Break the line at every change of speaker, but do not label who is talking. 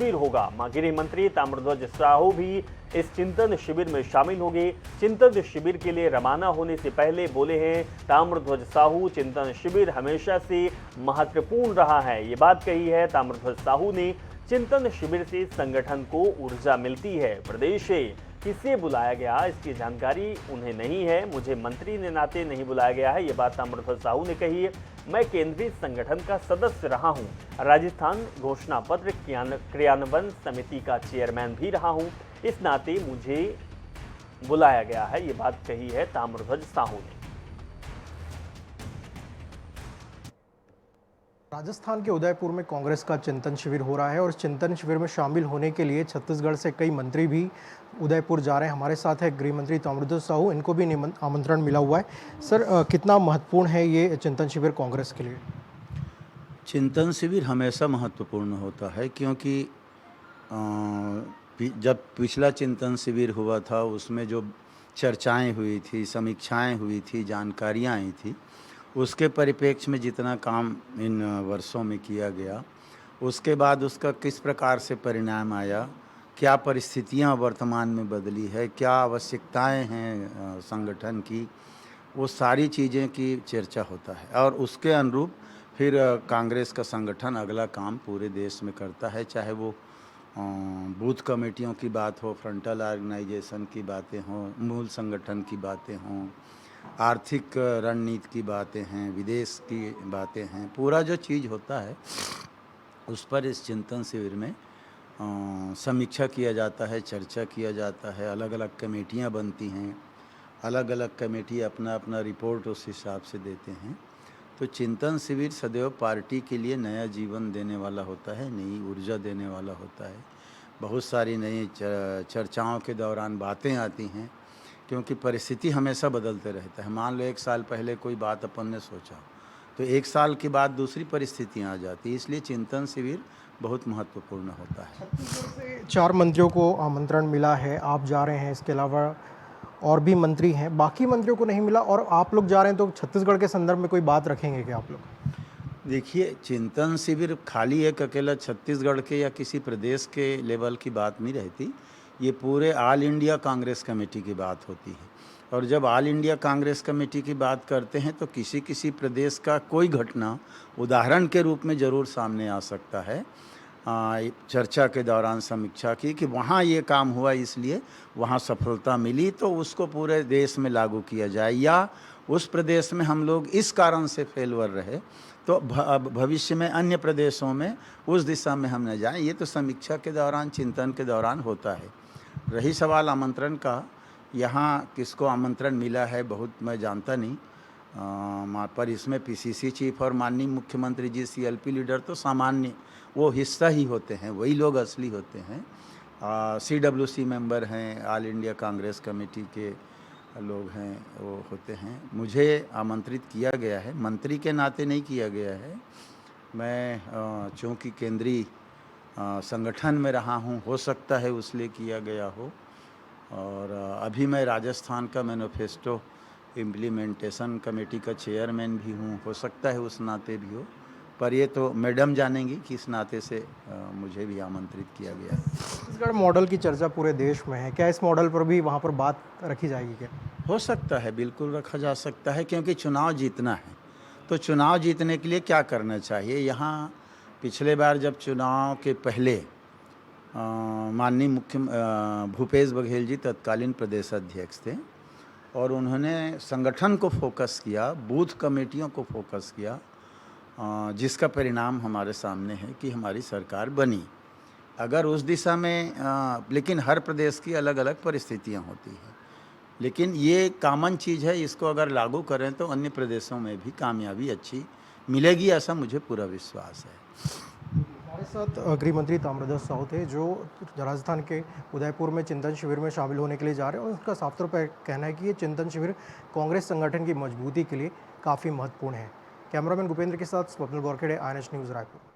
शिविर होगा। गृह मंत्री ताम्रध्वज साहू भी इस चिंतन शिविर में शामिल होंगे। चिंतन शिविर के लिए रवाना होने से पहले बोले हैं ताम्रध्वज साहू, चिंतन शिविर हमेशा से महत्वपूर्ण रहा है। ये बात कही है ताम्रध्वज साहू ने। चिंतन शिविर से संगठन को ऊर्जा मिलती है। प्रदेश से किसे बुलाया गया इसकी जानकारी उन्हें नहीं है। मुझे मंत्री ने नाते नहीं बुलाया गया है, ये बात ताम्रध्वज साहू ने कही है। मैं केंद्रीय संगठन का सदस्य रहा हूं, राजस्थान घोषणा पत्र क्रियान्वयन समिति का चेयरमैन भी रहा हूं, इस नाते मुझे बुलाया गया है, ये बात कही है ताम्रध्वज साहू ने।
राजस्थान के उदयपुर में कांग्रेस का चिंतन शिविर हो रहा है और इस चिंतन शिविर में शामिल होने के लिए छत्तीसगढ़ से कई मंत्री भी उदयपुर जा रहे हैं। हमारे साथ है गृह मंत्री ताम्रध्वज साहू, इनको भी आमंत्रण मिला हुआ है। सर, कितना महत्वपूर्ण है ये चिंतन शिविर कांग्रेस के लिए?
चिंतन शिविर हमेशा महत्वपूर्ण होता है, क्योंकि जब पिछला चिंतन शिविर हुआ था उसमें जो चर्चाएं हुई थी, समीक्षाएं हुई थी, जानकारियां आई थी, उसके परिप्रेक्ष्य में जितना काम इन वर्षों में किया गया, उसके बाद उसका किस प्रकार से परिणाम आया, क्या परिस्थितियां वर्तमान में बदली है, क्या आवश्यकताएं हैं संगठन की, वो सारी चीज़ें की चर्चा होता है। और उसके अनुरूप फिर कांग्रेस का संगठन अगला काम पूरे देश में करता है, चाहे वो बूथ कमेटियों की बात हो, फ्रंटल ऑर्गेनाइजेशन की बातें हों, मूल संगठन की बातें हों, आर्थिक रणनीति की बातें हैं, विदेश की बातें हैं, पूरा जो चीज़ होता है उस पर इस चिंतन शिविर में समीक्षा किया जाता है, चर्चा किया जाता है। अलग अलग कमेटियां बनती हैं, अलग अलग कमेटी अपना अपना रिपोर्ट उस हिसाब से देते हैं। तो चिंतन शिविर सदैव पार्टी के लिए नया जीवन देने वाला होता है, नई ऊर्जा देने वाला होता है। बहुत सारी नई चर्चाओं के दौरान बातें आती हैं, क्योंकि परिस्थिति हमेशा बदलते रहता है। मान लो 1 साल पहले कोई बात अपन ने सोचा तो 1 साल के बाद दूसरी परिस्थितियां आ जाती, इसलिए चिंतन शिविर बहुत महत्वपूर्ण होता है।
छत्तीसगढ़ से 4 मंत्रियों को आमंत्रण मिला है, आप जा रहे हैं, इसके अलावा और भी मंत्री हैं, बाकी मंत्रियों को नहीं मिला और आप लोग जा रहे हैं, तो छत्तीसगढ़ के संदर्भ में कोई बात रखेंगे क्या आप लोग?
देखिए, चिंतन शिविर खाली एक अकेला छत्तीसगढ़ के या किसी प्रदेश के लेवल की बात नहीं रहती, ये पूरे ऑल इंडिया कांग्रेस कमेटी की बात होती है। और जब ऑल इंडिया कांग्रेस कमेटी की बात करते हैं तो किसी किसी प्रदेश का कोई घटना उदाहरण के रूप में ज़रूर सामने आ सकता है। चर्चा के दौरान समीक्षा की कि वहाँ ये काम हुआ, इसलिए वहाँ सफलता मिली, तो उसको पूरे देश में लागू किया जाए, या उस प्रदेश में हम लोग इस कारण से फेलवर रहे तो भविष्य में अन्य प्रदेशों में उस दिशा में हम न जाएं। ये तो समीक्षा के दौरान, चिंतन के दौरान होता है। रही सवाल आमंत्रण का, यहाँ किसको आमंत्रण मिला है बहुत मैं जानता नहीं, पर इसमें पीसीसी चीफ और माननीय मुख्यमंत्री जी, सीएलपी लीडर तो सामान्य वो हिस्सा ही होते हैं, वही लोग असली होते हैं। सीडब्ल्यूसी मेंबर हैं, ऑल इंडिया कांग्रेस कमेटी के लोग हैं, वो होते हैं। मुझे आमंत्रित किया गया है, मंत्री के नाते नहीं किया गया है। मैं चूँकि केंद्रीय संगठन में रहा हूँ, हो सकता है उसलिए किया गया हो। और अभी मैं राजस्थान का मैनिफेस्टो इम्प्लीमेंटेशन कमेटी का चेयरमैन भी हूँ, हो सकता है उस नाते भी हो, पर ये तो मैडम जानेंगी कि इस नाते से मुझे भी आमंत्रित किया गया है।
छत्तीसगढ़ मॉडल की चर्चा पूरे देश में है, क्या इस मॉडल पर भी वहाँ पर बात रखी जाएगी क्या?
हो सकता है, बिल्कुल रखा जा सकता है, क्योंकि चुनाव जीतना है। तो चुनाव जीतने के लिए क्या करना चाहिए? यहाँ पिछले बार जब चुनाव के पहले माननीय भूपेश बघेल जी तत्कालीन प्रदेश अध्यक्ष थे और उन्होंने संगठन को फोकस किया, बूथ कमेटियों को फोकस किया, जिसका परिणाम हमारे सामने है कि हमारी सरकार बनी। अगर उस दिशा में लेकिन हर प्रदेश की अलग अलग परिस्थितियां होती हैं, लेकिन ये कॉमन चीज़ है, इसको अगर लागू करें तो अन्य प्रदेशों में भी कामयाबी अच्छी मिलेगी, ऐसा मुझे पूरा विश्वास है।
हमारे साथ गृह मंत्री ताम्रध्वज साहू थे, जो राजस्थान के उदयपुर में चिंतन शिविर में शामिल होने के लिए जा रहे हैं और उसका साफ तौर पर कहना है कि ये चिंतन शिविर कांग्रेस संगठन की मजबूती के लिए काफ़ी महत्वपूर्ण है। कैमरामैन भूपेंद्र के साथ स्वप्निल गोरखेड़े, INH न्यूज़ रायपुर।